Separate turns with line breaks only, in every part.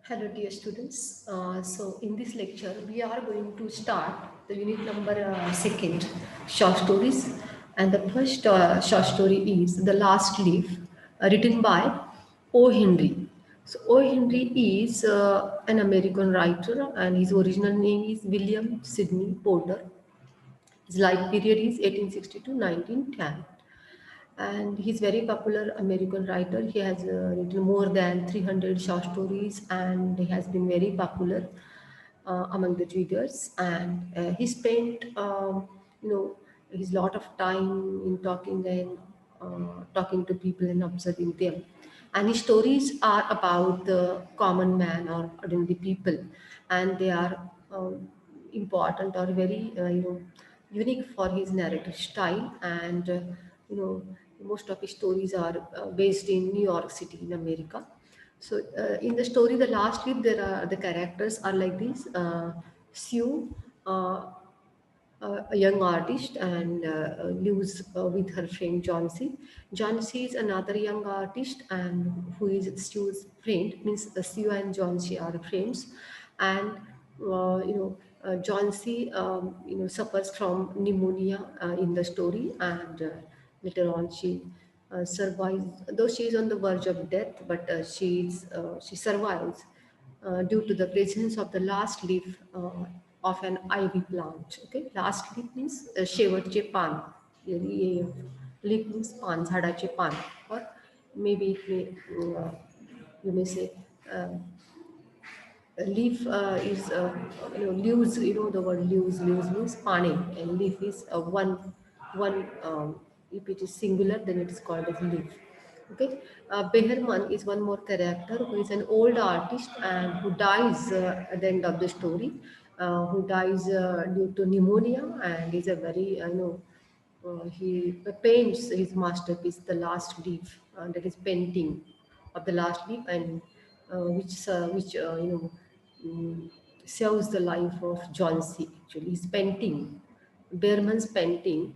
Hello dear students. So in this lecture we are going to start the unit number second short stories, and the first short story is The Last Leaf, written by O. Henry. So O. Henry is an American writer, and his original name is William Sidney Porter. His life period is 1860 to 1910, and he's very popular American writer. He has written more than 300 short stories, and he has been very popular among the readers. And he spent, his lot of time in talking and talking to people and observing them. And his stories are about the common man or ordinary people, and they are important or very, unique for his narrative style. And you know most of his stories are based in New York City in America. So in the story The Last Week, there are the characters are like this. Sue, a young artist, and lives with her friend Johnsy. Johnsy is another young artist, and who is Stu's friend. Means Stu and Johnsy are friends, and Johnsy suffers from pneumonia in the story, and later on she survives. Though she is on the verge of death, but she survives due to the presence of the last leaf of an ivy plant. Okay, last leaf means शेवटचे पान. Leaf means पान, झाडाचे पान, or maybe it may you may say uh, leaf is leaves. The word leaves means pane, and leaf is one. If it is singular, then it is called as leaf. Okay, Behrman is one more character who is an old artist and who dies at the end of the story, who dies due to pneumonia, and is a very he paints his masterpiece, The Last Leaf, that is painting of the last leaf, and which saves the life of John C. Actually, his painting, Behrman's painting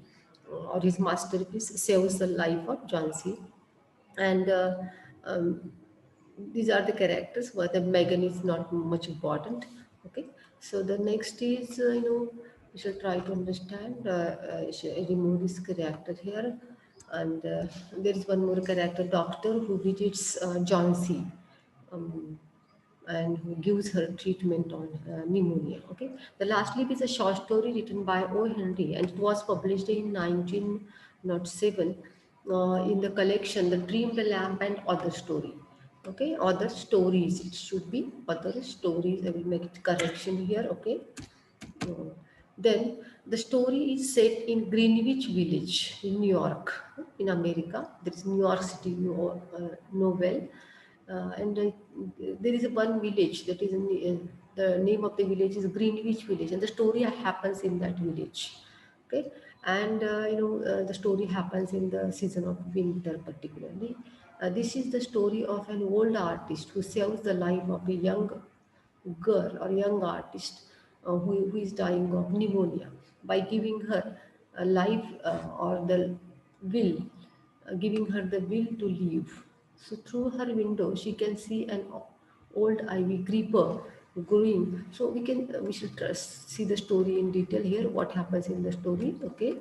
or his masterpiece saves the life of John C. And um, these are the characters. Whether Megan is not much important. Okay, so the next is we should try to understand. Remove this character here, and there is one more character, Doctor, who visits John C. Um, and who gives her treatment on pneumonia. Okay, The Last Leaf is a short story written by O. Henry, and it was published in 1907 in the collection The Dream, the Lamp, and Other Story. Okay, other stories. It should be other stories. I will make it correction here. Okay. Uh, then the story is set in Greenwich Village in New York, in America. There is New York City novel, and there is one village that is the name of the village is Greenwich Village, and the story happens in that village. Okay, and the story happens in the season of winter, particularly. This is the story of an old artist who saves the life of a young girl or young artist who is dying of pneumonia by giving her a life or the will, giving her the will to live. So through her window, she can see an old ivy creeper growing. So we should see the story in detail here. What happens in the story? Okay,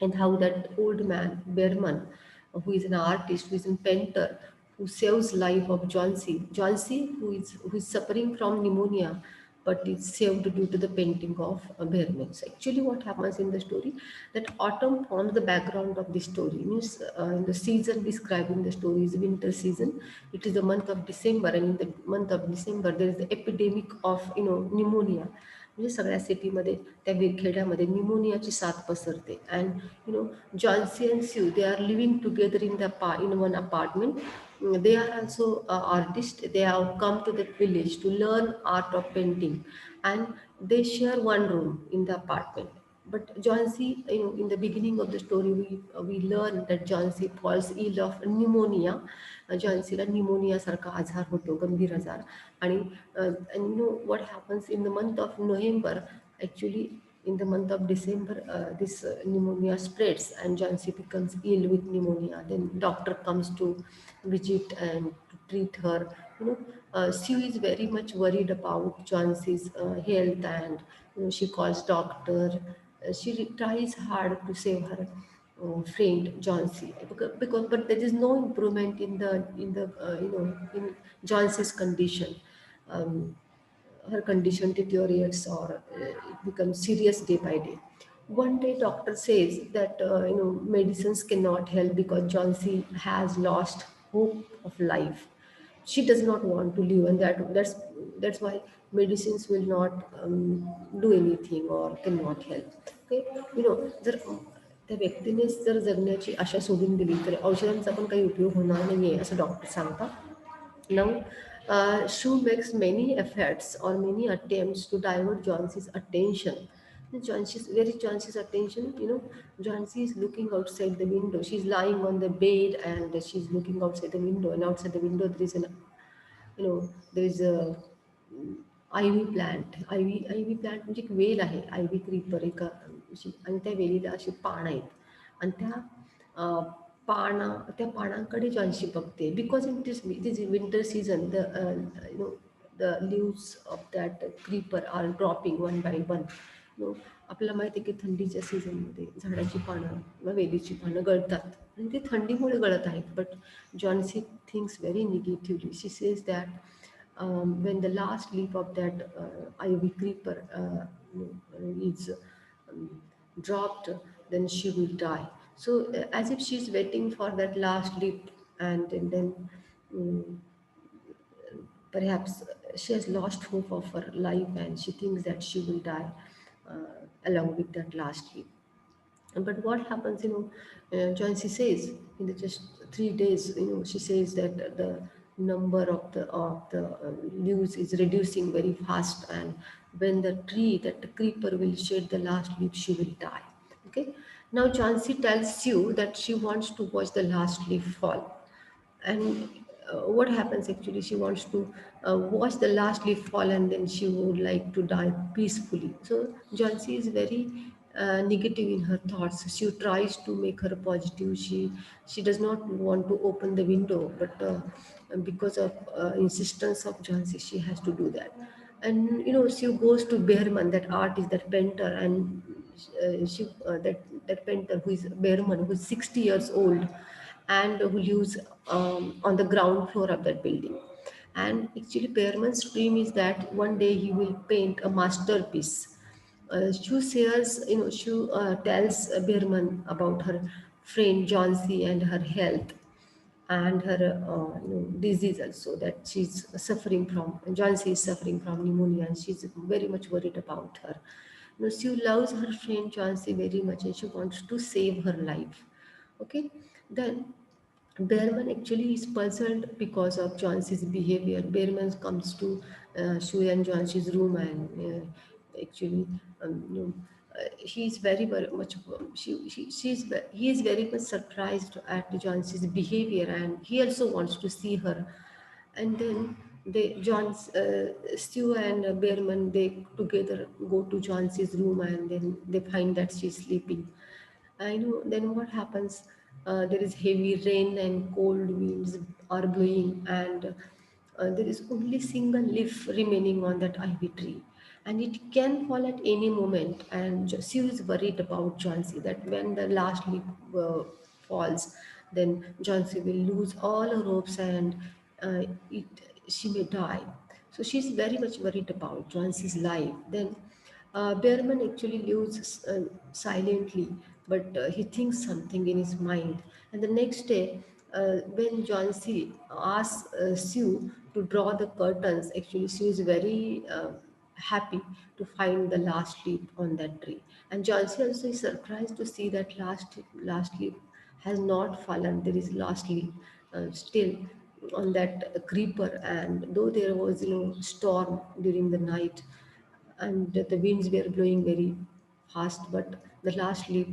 and how that old man Behrman, who is an artist, who is a painter, who saves life of Johnsy, who is suffering from pneumonia, but is saved due to the painting of Behrman. So actually, what happens in the story, that autumn forms the background of the story. Means the season describing the story is winter season. It is the month of December, and in the month of December there is the epidemic of pneumonia. म्हणजे सगळ्या सिटीमध्ये त्या खेड्यामध्ये न्यूमोनियाची साथ पसरते. And Johnsy and Sue they are living together in one apartment. They are also artists. They have come to that village to learn art of painting, and they share one room in the apartment. But John C, in the beginning of the story, we learn that John C falls ill of pneumonia. John C ला pneumonia सारखा आजार होतो, गंभीर आजार. आणि what happens in the month of November, actually in the month of December, this pneumonia spreads and Jansi becomes ill with pneumonia. Then doctor comes to visit and to treat her, You know, Sue is very much worried about Johnson's health, and she calls doctor. She tries hard to save her friend Johnsy, because but there is no improvement in in Johnson's condition. Um, Her condition deteriorates, or it becomes serious day by day. One day, doctor says that medicines cannot help because Johnsy has lost hope of life. She does not want to live, and that's why medicines will not do anything or cannot help. Okay, जर त्या व्यक्तीनेच जर जगण्याची आशा सोडून दिली तर औषधांचा पण काही उपयोग होणार नाही आहे असं डॉक्टर सांगतात. Now, Shu makes many efforts or many attempts to divert Johnson's attention. Johnson's attention, Johnsy is looking outside the window. She's lying on the bed and she's looking outside the window. And outside the window, there is a IV plant. IV plant म्हणजे एक well आहे, IV creeper एका अशी, आणि त्या वेलीला अशी पान आहेत, आणि अ, त्या पानांकडे जॉन्शी बघते. Because it is winter season, the leaves of that creeper are dropping one by one. आपल्याला माहिती आहे की थंडीच्या सीझनमध्ये झाडाची पानं किंवा वेलीची पानं गळतात, आणि ती थंडीमुळे गळत आहेत. But Johnsy thinks very negatively. She says that when the last leaf of that ivy creeper is um, dropped, then she will die. So, as if she's waiting for that last leaf, and then um, perhaps she has lost hope of her life, and she thinks that she will die along with that last leaf. But what happens, Joyce says, in the just 3 days, she says that the number of the leaves is reducing very fast, and when the tree, that the creeper will shed the last leaf, she will die. Okay. Now Chansey tells you that she wants to watch the last leaf fall, and what happens actually, she wants to watch the last leaf fall, and then she would like to die peacefully. So Jansi is very negative in her thoughts. She tries to make her positive. She does not want to open the window, but because of insistence of Jansi, she has to do that. And she goes to Behrman, that artist, that painter, and that painter who is Behrman, who is 60 years old, and who lives on the ground floor of that building. And actually, Behrman's dream is that one day he will paint a masterpiece. Shu tells Behrman about her friend Johnsy and her health, and her disease also, that she's suffering from. Johnsy is suffering from pneumonia, and she's very much worried about her. She loves her friend Johnsy very much, and she wants to save her life. Okay, then Behrman actually is puzzled because of Johnson's behavior. Behrman comes to Shu and Johnson's room, and actually, he is very much. He is very much surprised at Johnson's behavior, and he also wants to see her. And then Stu and Behrman, they together go to Johnson's room, and then they find that she's sleeping. I know. Then what happens? There is heavy rain and cold winds are blowing, and there is only single leaf remaining on that ivy tree, and it can fall at any moment. And she is worried about Johnsy, that when the last leaf falls, then Johnsy will lose all her hopes, and uh, it she may die. So she's very much worried about Johnsy's life. Then Behrman actually lives silently, but he thinks something in his mind. And the next day, when Johnsy asks Sue to draw the curtains, actually Sue is very happy to find the last leaf on that tree. And Johnsy also is surprised to see that last leaf has not fallen. There is last leaf still on that creeper, and though there was storm during the night, and the winds were blowing very fast, but the last leaf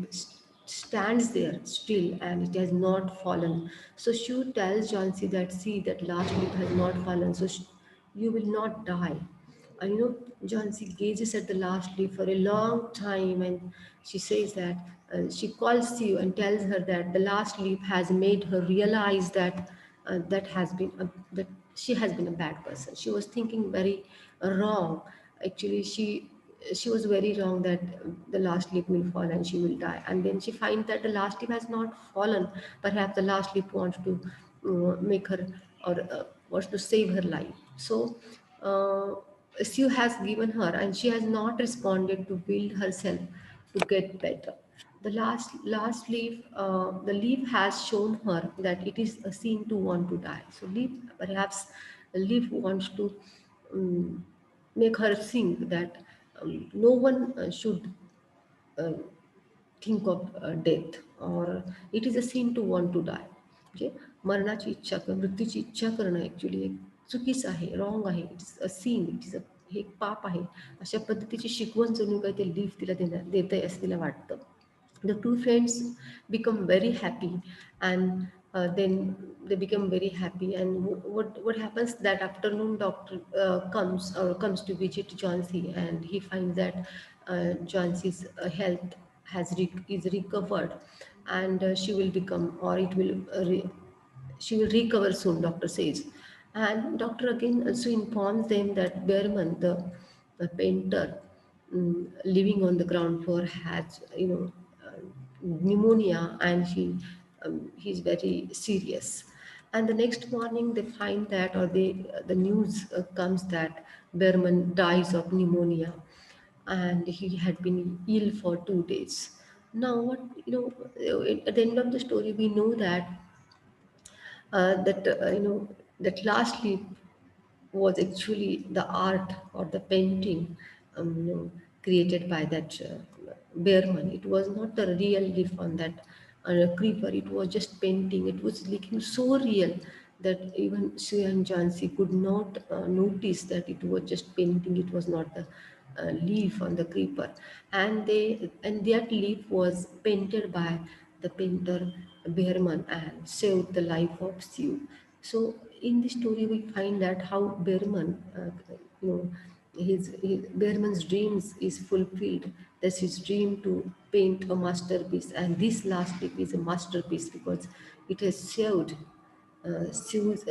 stands there still, and it has not fallen. So Shu tells Jansi that, see, that last leaf has not fallen, so you will not die. And Jansi gazes at the last leaf for a long time, and she says that she calls you and tells her that the last leaf has made her realize that that has been that she has been a bad person. She was thinking very wrong. Actually, she was very wrong that the last leaf will fall and she will die. And then she finds that the last leaf has not fallen. Perhaps the last leaf wants to make her, or wants to save her life. So she has given her, and she has not responded to build herself to get better. The last leaf, the leaf has shown her that it is a sin to want to die. So leaf, perhaps the leaf wants to um, make her think that no one should uh, think of death, or it is a sin to want to die. म्हणजे मरणाची इच्छा किंवा मृत्यूची इच्छा करणं actually एक चुकीचं आहे, रॉंग आहे, it is a sin, it is a, हे एक पाप आहे. अशा पद्धतीची शिकवण जणू काय ते लीफ तिला देत आहे असं तिला वाटतं. The two friends become very happy, and then they become very happy. And what happens that afternoon, doctor comes to visit Johnsy, and he finds that Johnsy's health is recovered, and she will become, or it will she will recover soon, doctor says. And doctor again also informs them that Behrman, the painter, living on the ground floor, has pneumonia, and he's very serious. And the next morning they find that, or the news comes that Behrman dies of pneumonia, and he had been ill for 2 days. Now, what at the end of the story, we know that that lastly was actually the art or the painting created by that Behrman. It was not the real leaf on that creeper. It was just painting. It was looking so real that even Sue and Jansi could not notice that it was just painting. It was not the leaf on the creeper, and that leaf was painted by the painter Behrman and saved the life of Sue. So in this story, we find that how Behrman, his Behrman's dreams is fulfilled. That's his dream to paint a masterpiece, and this last leaf is a masterpiece because it has saved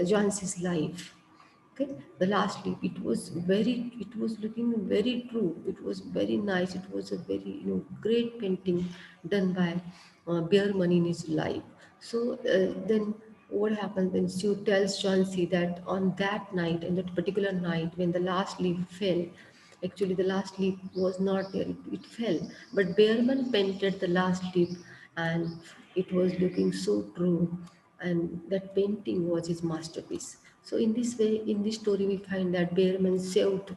John's life. Okay, the last leaf, it was looking very true. It was very nice. It was a very great painting done by Behrman in his life. So then what happens when Sue tells Chauncey that on that night, in that particular night, when the last leaf fell, actually the last leaf was not there, it fell. But Behrman painted the last leaf, and it was looking so true, and that painting was his masterpiece. So in this way, in this story, we find that Behrman saved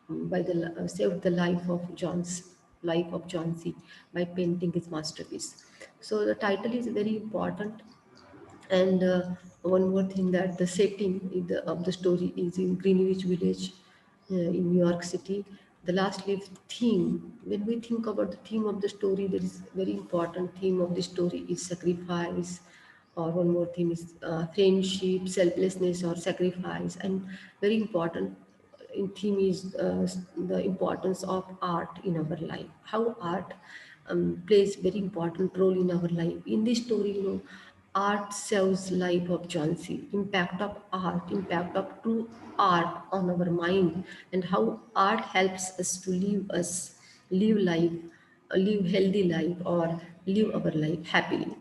the life of John C. by painting his masterpiece. So the title is very important. And one more thing, that the setting of the story is in Greenwich Village in New York City. The last leaf theme, when we think about the theme of the story, there is very important theme of the story is sacrifice, or one more theme is friendship, selflessness, or sacrifice. And very important in theme is the importance of art in our life, how art plays very important role in our life. In this story, art saves life of Chauncey. Impact of true art on our mind, and how art helps us live life, live healthy life, or live our life happily.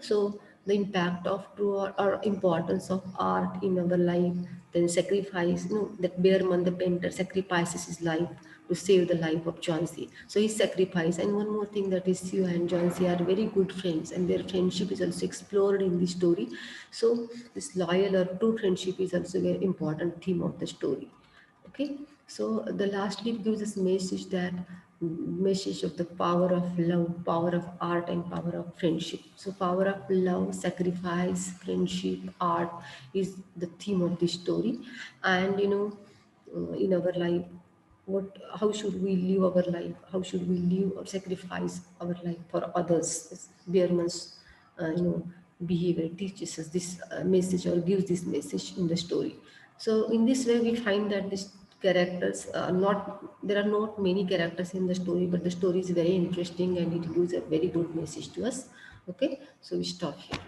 So the impact of true, or importance of art in our life, then sacrifice, that Behrman, the painter, sacrifices his life to save the life of Johnsy. So he sacrificed. And one more thing, that is Sue and Johnsy are very good friends, and their friendship is also explored in the story. So this loyal or true friendship is also a very important theme of the story. Okay, so the last clip gives us message, that message of the power of love, power of art, and power of friendship. So power of love, sacrifice, friendship, art is the theme of this story. And in our life, how should we live our life, how should we live or sacrifice our life for others. Behrman's behavior teaches us this message, or gives this message in the story. So in this way, we find that these characters are not, there are not many characters in the story, but the story is very interesting, and it gives a very good message to us. Okay, so we stop here.